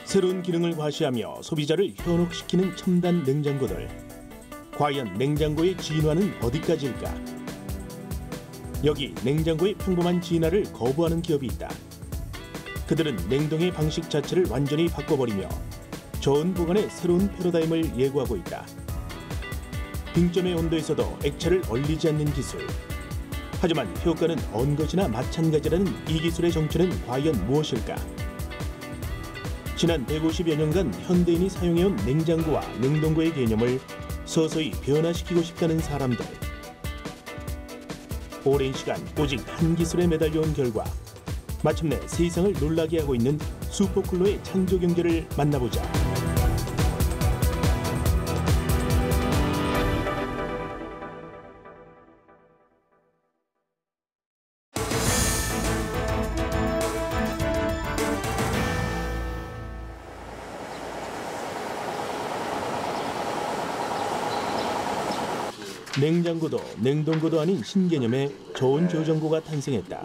새로운 기능을 과시하며 소비자를 현혹시키는 첨단 냉장고들. 과연 냉장고의 진화는 어디까지일까? 여기 냉장고의 평범한 진화를 거부하는 기업이 있다. 그들은 냉동의 방식 자체를 완전히 바꿔버리며 저온 보관의 새로운 패러다임을 예고하고 있다. 빙점의 온도에서도 액체를 얼리지 않는 기술. 하지만 효과는 언 것이나 마찬가지라는 이 기술의 정체는 과연 무엇일까? 지난 150여 년간 현대인이 사용해온 냉장고와 냉동고의 개념을 서서히 변화시키고 싶다는 사람들. 오랜 시간 오직 한 기술에 매달려온 결과 마침내 세상을 놀라게 하고 있는 슈퍼쿨러의 창조 경제를 만나보자. 냉장고도 냉동고도 아닌 신개념의 저온 저장고가 탄생했다.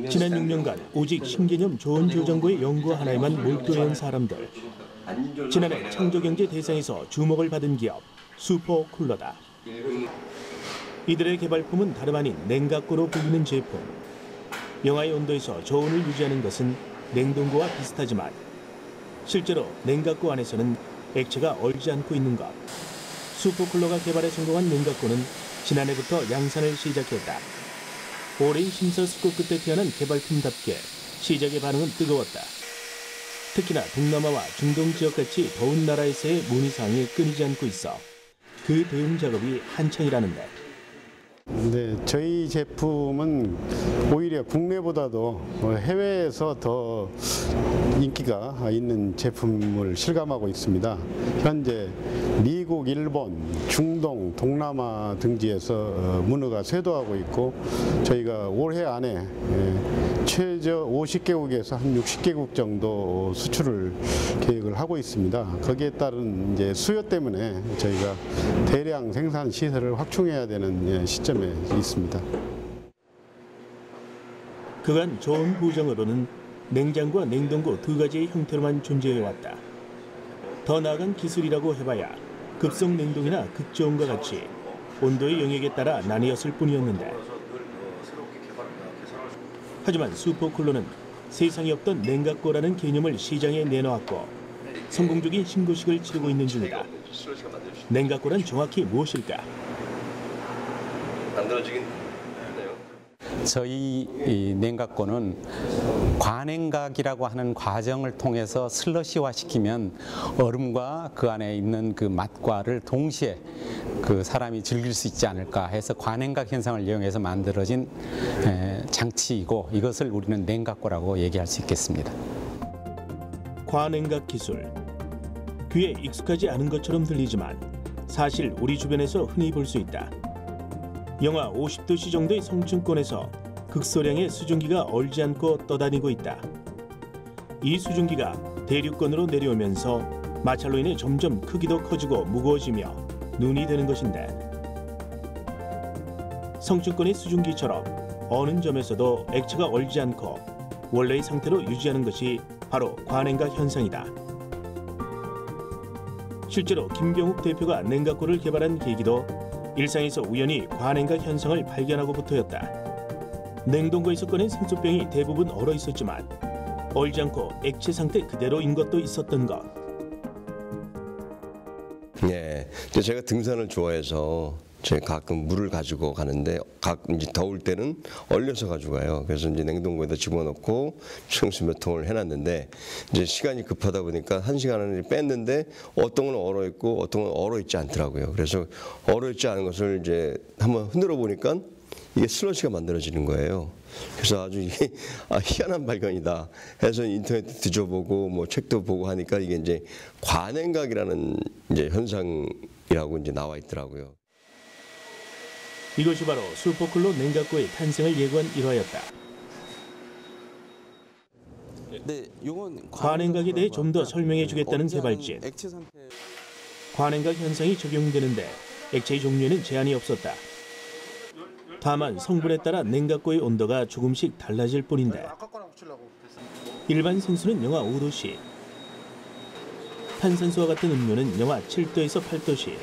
지난 6년간 오직 신개념 저온 저장고의 연구 하나에만 몰두해온 사람들. 지난해 창조경제 대상에서 주목을 받은 기업 슈퍼쿨러다. 이들의 개발품은 다름 아닌 냉각고로 불리는 제품. 영하의 온도에서 저온을 유지하는 것은 냉동고와 비슷하지만 실제로 냉각고 안에서는 액체가 얼지 않고 있는 것. 슈퍼쿨러가 개발에 성공한 냉각고는 지난해부터 양산을 시작했다. 오랜 심사숙고 끝에 태어난 개발품답게 시작의 반응은 뜨거웠다. 특히나 동남아와 중동 지역같이 더운 나라에서의 문의사항이 끊이지 않고 있어 그 대응 작업이 한창이라는데. 네, 저희 제품은 오히려 국내보다도 해외에서 더 인기가 있는 제품을 실감하고 있습니다. 현재 미국, 일본, 중동, 동남아 등지에서 문의가 쇄도하고 있고 저희가 올해 안에 최저 50개국에서 한 60개국 정도 수출을 계획을 하고 있습니다. 거기에 따른 이제 수요 때문에 저희가 대량 생산 시설을 확충해야 되는 시점에 있습니다. 그간 저온 보정으로는 냉장고와 냉동고 두 가지의 형태로만 존재해왔다. 더 나아간 기술이라고 해봐야 급속 냉동이나 극저온과 같이 온도의 영역에 따라 나뉘었을 뿐이었는데, 하지만 슈퍼쿨러는 세상에 없던 냉각고라는 개념을 시장에 내놓았고 성공적인 신고식을 치르고 있는 중이다. 냉각고란 정확히 무엇일까? 만들어지긴 저희 냉각고는 과냉각이라고 하는 과정을 통해서 슬러시화시키면 얼음과 그 안에 있는 그 맛과를 동시에 그 사람이 즐길 수 있지 않을까 해서 과냉각 현상을 이용해서 만들어진 장치이고 이것을 우리는 냉각고라고 얘기할 수 있겠습니다. 과냉각 기술. 귀에 익숙하지 않은 것처럼 들리지만 사실 우리 주변에서 흔히 볼 수 있다. 영하 50도씨 정도의 성층권에서 극소량의 수증기가 얼지 않고 떠다니고 있다. 이 수증기가 대륙권으로 내려오면서 마찰로 인해 점점 크기도 커지고 무거워지며 눈이 되는 것인데, 성층권의 수증기처럼 어느 점에서도 액체가 얼지 않고 원래의 상태로 유지하는 것이 바로 과냉각 현상이다. 실제로 김병욱 대표가 냉각고를 개발한 계기도 일상에서 우연히 과냉각 현상을 발견하고부터였다. 냉동고에서 꺼낸 생수병이 대부분 얼어 있었지만 얼지 않고 액체 상태 그대로인 것도 있었던 것. 네, 제가 등산을 좋아해서 제가 가끔 물을 가지고 가는데 가끔 이제 더울 때는 얼려서 가지고 가요. 그래서 이제 냉동고에다 집어넣고 생수 몇 통을 해놨는데 이제 시간이 급하다 보니까 1시간 안에 뺐는데 어떤 건 얼어 있고 어떤 건 얼어 있지 않더라고요. 그래서 얼어 있지 않은 것을 이제 한번 흔들어 보니까 이게 슬러시가 만들어지는 거예요. 그래서 아주 이게 희한한 발견이다 해서 인터넷 뒤져보고 뭐 책도 보고 하니까 이게 이제 과냉각이라는 이제 현상이라고 이제 나와 있더라고요. 이것이 바로 슈퍼쿨러 냉각고의 탄생을 예고한 일화였다. 과냉각에 대해 좀 더 설명해 주겠다는 개발진. 과냉각 현상이 적용되는데 액체의 종류에는 제한이 없었다. 다만 성분에 따라 냉각고의 온도가 조금씩 달라질 뿐인데 일반 생수는 영하 5도씨, 탄산수와 같은 음료는 영하 7도에서 8도시,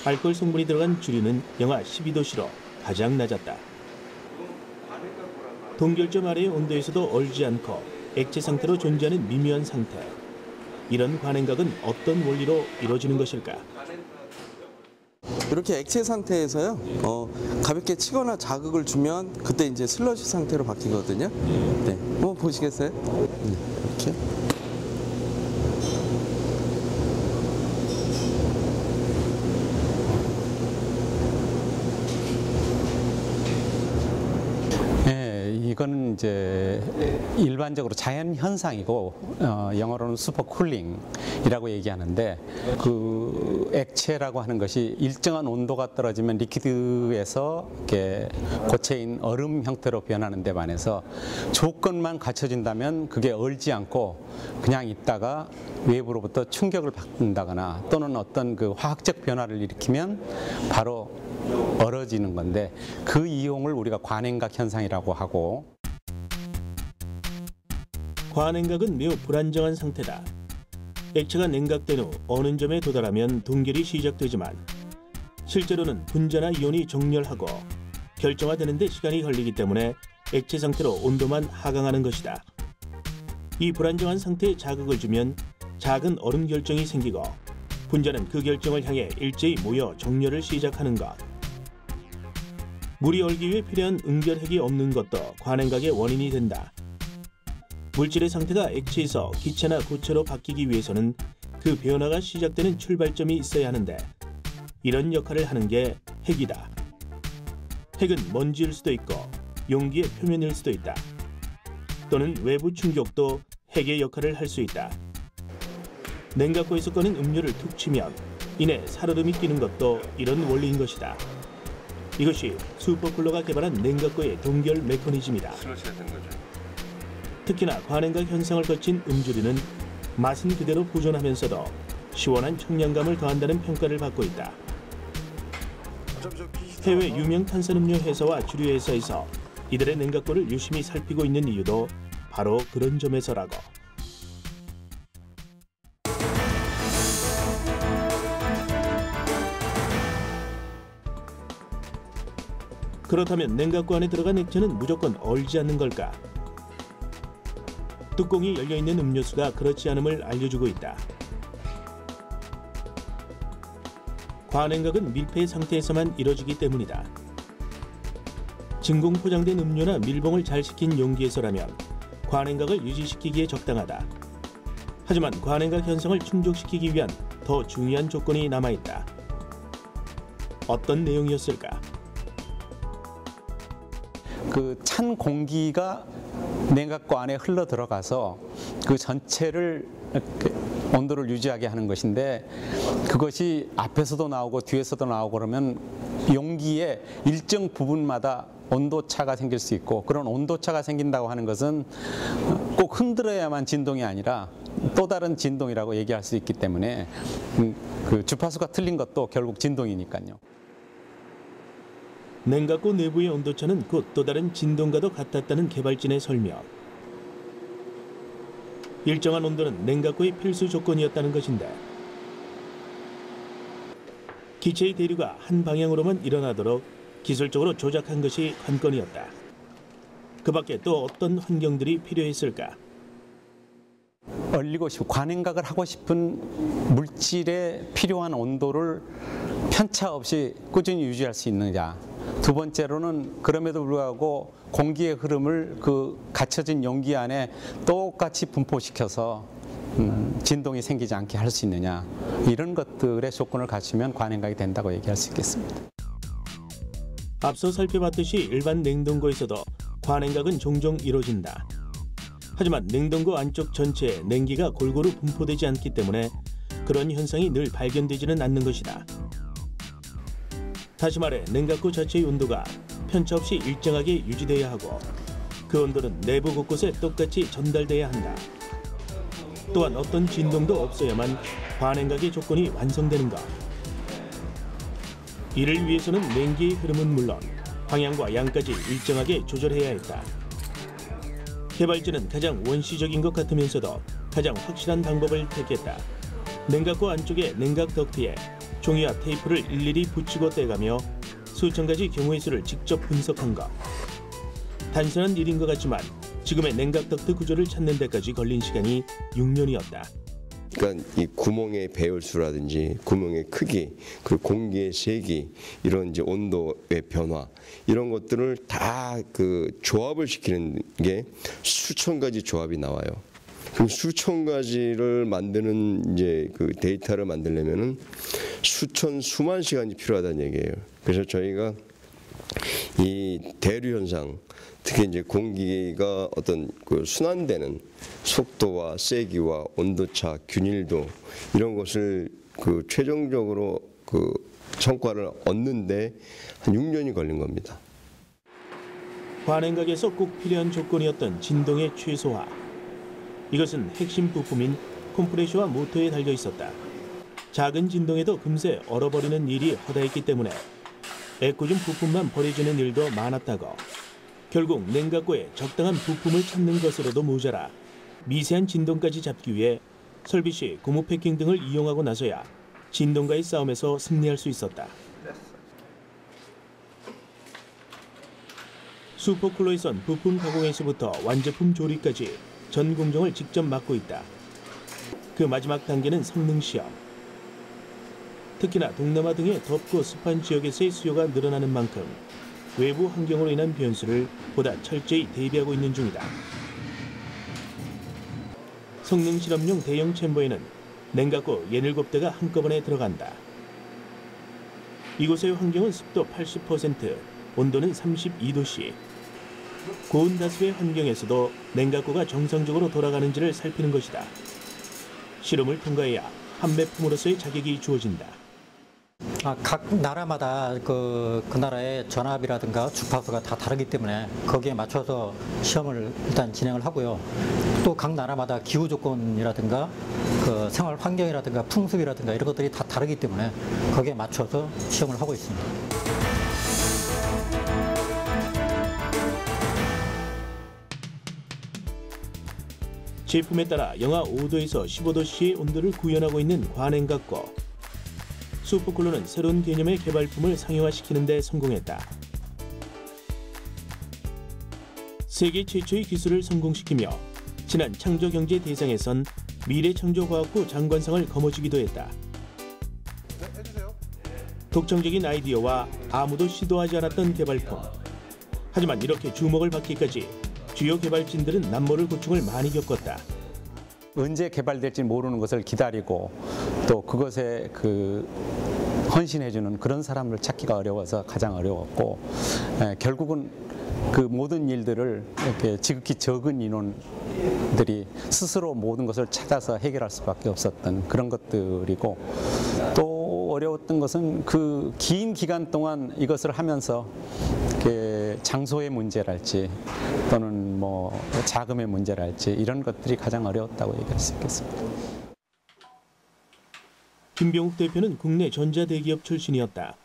알코올 성분이 들어간 주류는 영하 12도시로 가장 낮았다. 동결점 아래의 온도에서도 얼지 않고 액체 상태로 존재하는 미묘한 상태. 이런 관행각은 어떤 원리로 이루어지는 것일까? 이렇게 액체 상태에서요, 가볍게 치거나 자극을 주면 그때 이제 슬러시 상태로 바뀌거든요. 네, 한번 보시겠어요? 네, 이렇게. 이건 이제 일반적으로 자연 현상이고 영어로는 슈퍼 쿨링이라고 얘기하는데, 그 액체라고 하는 것이 일정한 온도가 떨어지면 리퀴드에서 이렇게 고체인 얼음 형태로 변하는 데 반해서 조건만 갖춰진다면 그게 얼지 않고 그냥 있다가 외부로부터 충격을 받는다거나 또는 어떤 그 화학적 변화를 일으키면 바로 얼어지는 건데, 그 이용을 우리가 관행각 현상이라고 하고. 관행각은 매우 불안정한 상태다. 액체가 냉각된 후 어느 점에 도달하면 동결이 시작되지만 실제로는 분자나 이온이 정렬하고 결정화되는 데 시간이 걸리기 때문에 액체 상태로 온도만 하강하는 것이다. 이 불안정한 상태에 자극을 주면 작은 얼음 결정이 생기고 분자는 그 결정을 향해 일제히 모여 정렬을 시작하는 것. 물이 얼기 위해 필요한 응결핵이 없는 것도 관행각의 원인이 된다. 물질의 상태가 액체에서 기체나 고체로 바뀌기 위해서는 그 변화가 시작되는 출발점이 있어야 하는데, 이런 역할을 하는 게 핵이다. 핵은 먼지일 수도 있고 용기의 표면일 수도 있다. 또는 외부 충격도 핵의 역할을 할 수 있다. 냉각고에서 꺼낸 음료를 툭 치면 이내 살얼음이 끼는 것도 이런 원리인 것이다. 이것이 슈퍼쿨러가 개발한 냉각고의 동결 메커니즘이다. 특히나 관행각 현상을 거친 음주류는 맛은 그대로 보존하면서도 시원한 청량감을 더한다는 평가를 받고 있다. 해외 유명 탄산음료 회사와 주류 회사에서 이들의 냉각고를 유심히 살피고 있는 이유도 바로 그런 점에서라고. 그렇다면 냉각고 안에 들어간 액체는 무조건 얼지 않는 걸까? 뚜껑이 열려있는 음료수가 그렇지 않음을 알려주고 있다. 관행각은 밀폐 상태에서만 이뤄지기 때문이다. 진공 포장된 음료나 밀봉을 잘 시킨 용기에서라면 관행각을 유지시키기에 적당하다. 하지만 관행각 현상을 충족시키기 위한 더 중요한 조건이 남아있다. 어떤 내용이었을까? 그 찬 공기가 냉각고 안에 흘러 들어가서 그 전체를 온도를 유지하게 하는 것인데, 그것이 앞에서도 나오고 뒤에서도 나오고 그러면 용기의 일정 부분마다 온도차가 생길 수 있고, 그런 온도차가 생긴다고 하는 것은 꼭 흔들어야만 진동이 아니라 또 다른 진동이라고 얘기할 수 있기 때문에 그 주파수가 틀린 것도 결국 진동이니까요. 냉각고 내부의 온도차는 곧 또 다른 진동과도 같았다는 개발진의 설명. 일정한 온도는 냉각고의 필수 조건이었다는 것인데, 기체의 대류가 한 방향으로만 일어나도록 기술적으로 조작한 것이 관건이었다. 그 밖에 또 어떤 환경들이 필요했을까? 얼리고 싶은, 관행각을 하고 싶은 물질에 필요한 온도를 편차 없이 꾸준히 유지할 수 있느냐. 두 번째로는 그럼에도 불구하고 공기의 흐름을 그 갇혀진 용기 안에 똑같이 분포시켜서 진동이 생기지 않게 할 수 있느냐. 이런 것들의 조건을 갖추면 관행각이 된다고 얘기할 수 있겠습니다. 앞서 살펴봤듯이 일반 냉동고에서도 관행각은 종종 이루어진다. 하지만 냉동고 안쪽 전체에 냉기가 골고루 분포되지 않기 때문에 그런 현상이 늘 발견되지는 않는 것이다. 다시 말해 냉각고 자체의 온도가 편차 없이 일정하게 유지돼야 하고, 그 온도는 내부 곳곳에 똑같이 전달돼야 한다. 또한 어떤 진동도 없어야만 관행각의 조건이 완성되는 것. 이를 위해서는 냉기의 흐름은 물론 방향과 양까지 일정하게 조절해야 했다. 개발진은 가장 원시적인 것 같으면서도 가장 확실한 방법을 택했다. 냉각고 안쪽의 냉각 덕트에 종이와 테이프를 일일이 붙이고 떼가며 수천 가지 경우의 수를 직접 분석한 것. 단순한 일인 것 같지만 지금의 냉각 덕트 구조를 찾는 데까지 걸린 시간이 6년이었다. 그러니까 이 구멍의 배열수라든지 구멍의 크기, 그리고 공기의 세기, 이런 이제 온도의 변화, 이런 것들을 다 그 조합을 시키는 게 수천 가지 조합이 나와요. 그럼 수천 가지를 만드는 이제 그 데이터를 만들려면은 수만 시간이 필요하다는 얘기예요. 그래서 저희가 이 대류 현상, 특히 이제 공기가 어떤 그 순환되는 속도와 세기와 온도차, 균일도, 이런 것을 그 최종적으로 그 성과를 얻는데 한 6년이 걸린 겁니다. 관행각에서 꼭 필요한 조건이었던 진동의 최소화. 이것은 핵심 부품인 컴프레셔와 모터에 달려 있었다. 작은 진동에도 금세 얼어버리는 일이 허다했기 때문에 애꿎은 부품만 버려지는 일도 많았다고. 결국 냉각고에 적당한 부품을 찾는 것으로도 모자라 미세한 진동까지 잡기 위해 설비 시 고무 패킹 등을 이용하고 나서야 진동과의 싸움에서 승리할 수 있었다. 슈퍼쿨러에선 부품 가공에서부터 완제품 조립까지 전 공정을 직접 맡고 있다. 그 마지막 단계는 성능 시험. 특히나 동남아 등의 덥고 습한 지역에서의 수요가 늘어나는 만큼 외부 환경으로 인한 변수를 보다 철저히 대비하고 있는 중이다. 성능 실험용 대형 챔버에는 냉각고 17대가 한꺼번에 들어간다. 이곳의 환경은 습도 80%, 온도는 32도씨. 고온 다습의 환경에서도 냉각고가 정상적으로 돌아가는지를 살피는 것이다. 실험을 통과해야 판매품으로서의 자격이 주어진다. 각 나라마다 그 나라의 전압이라든가 주파수가 다 다르기 때문에 거기에 맞춰서 시험을 일단 진행을 하고요. 또 각 나라마다 기후 조건이라든가 그 생활 환경이라든가 풍습이라든가 이런 것들이 다 다르기 때문에 거기에 맞춰서 시험을 하고 있습니다. 제품에 따라 영하 5도에서 15도씨의 온도를 구현하고 있는 관행각고. 슈퍼쿨러는 새로운 개념의 개발품을 상용화시키는 데 성공했다. 세계 최초의 기술을 성공시키며 지난 창조경제대상에선 미래창조과학부 장관상을 거머쥐기도 했다. 독창적인 아이디어와 아무도 시도하지 않았던 개발품. 하지만 이렇게 주목을 받기까지 주요 개발진들은 남모를 고충을 많이 겪었다. 언제 개발될지 모르는 것을 기다리고 또 그것에 헌신해주는 그런 사람을 찾기가 어려워서 가장 어려웠고, 결국은 그 모든 일들을 이렇게 지극히 적은 인원들이 스스로 모든 것을 찾아서 해결할 수밖에 없었던 그런 것들이고, 또 어려웠던 것은 그 긴 기간 동안 이것을 하면서 장소의 문제랄지 또는 뭐 자금의 문제랄지 이런 것들이 가장 어려웠다고 얘기할 수 있겠습니다. 김병욱 대표는 국내 전자대기업 출신이었다.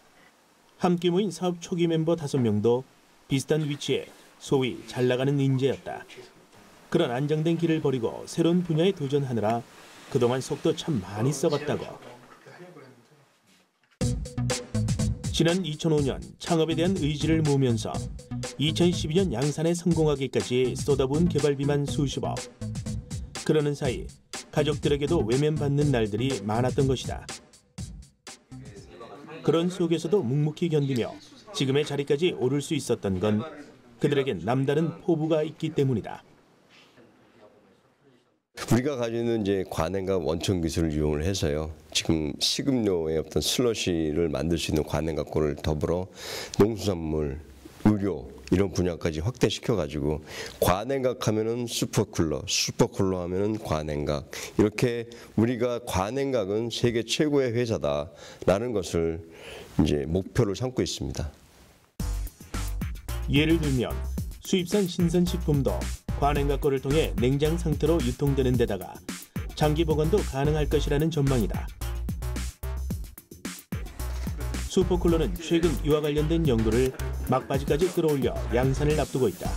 함께 모인 사업 초기 멤버 5명도 비슷한 위치에 소위 잘 나가는 인재였다. 그런 안정된 길을 버리고 새로운 분야에 도전하느라 그동안 속도 참 많이 썩었다고. 지난 2005년 창업에 대한 의지를 모으면서 2012년 양산에 성공하기까지 쏟아부은 개발비만 수십억. 그러는 사이 가족들에게도 외면받는 날들이 많았던 것이다. 그런 속에서도 묵묵히 견디며 지금의 자리까지 오를 수 있었던 건 그들에겐 남다른 포부가 있기 때문이다. 우리가 가지고 있는 이제 관행각 원천 기술을 이용을 해서요. 지금 식음료의 어떤 슬러시를 만들 수 있는 관행각고를 더불어 농수산물, 의료 이런 분야까지 확대시켜 가지고 관행각 하면은 슈퍼쿨러, 슈퍼쿨러 하면은 관행각, 이렇게 우리가 관행각은 세계 최고의 회사다라는 것을 이제 목표로 삼고 있습니다. 예를 들면 수입산 신선식품도 관행각고를 통해 냉장 상태로 유통되는 데다가 장기 보관도 가능할 것이라는 전망이다. 슈퍼쿨러는 최근 이와 관련된 연구를 막바지까지 끌어올려 양산을 앞두고 있다.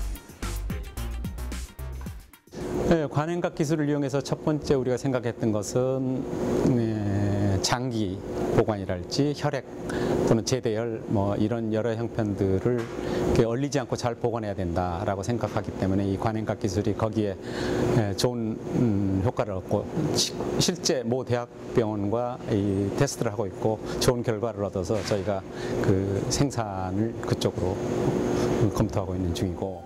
네, 관행각 기술을 이용해서 첫 번째 우리가 생각했던 것은 장기 보관이랄지 혈액 또는 제대혈 뭐 이런 여러 형편들을 얼리지 않고 잘 보관해야 된다라고 생각하기 때문에 이 관행각 기술이 거기에 좋은 효과를 얻고 실제 모 대학병원과 이 테스트를 하고 있고 좋은 결과를 얻어서 저희가 그 생산을 그쪽으로 검토하고 있는 중이고.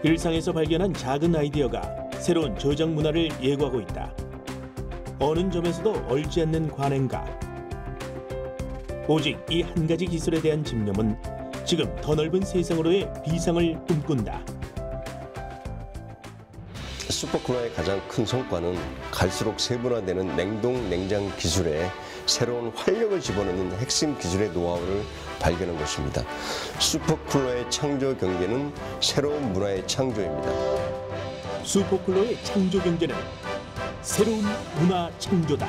일상에서 발견한 작은 아이디어가 새로운 저장 문화를 예고하고 있다. 어느 점에서도 얼지 않는 관행각. 오직 이 한 가지 기술에 대한 집념은 지금 더 넓은 세상으로의 비상을 꿈꾼다. 슈퍼쿨러의 가장 큰 성과는 갈수록 세분화되는 냉동 냉장 기술에 새로운 활력을 집어넣는 핵심 기술의 노하우를 발견한 것입니다. 슈퍼쿨러의 창조 경제는 새로운 문화의 창조입니다. 슈퍼쿨러의 창조 경제는 새로운 문화 창조다.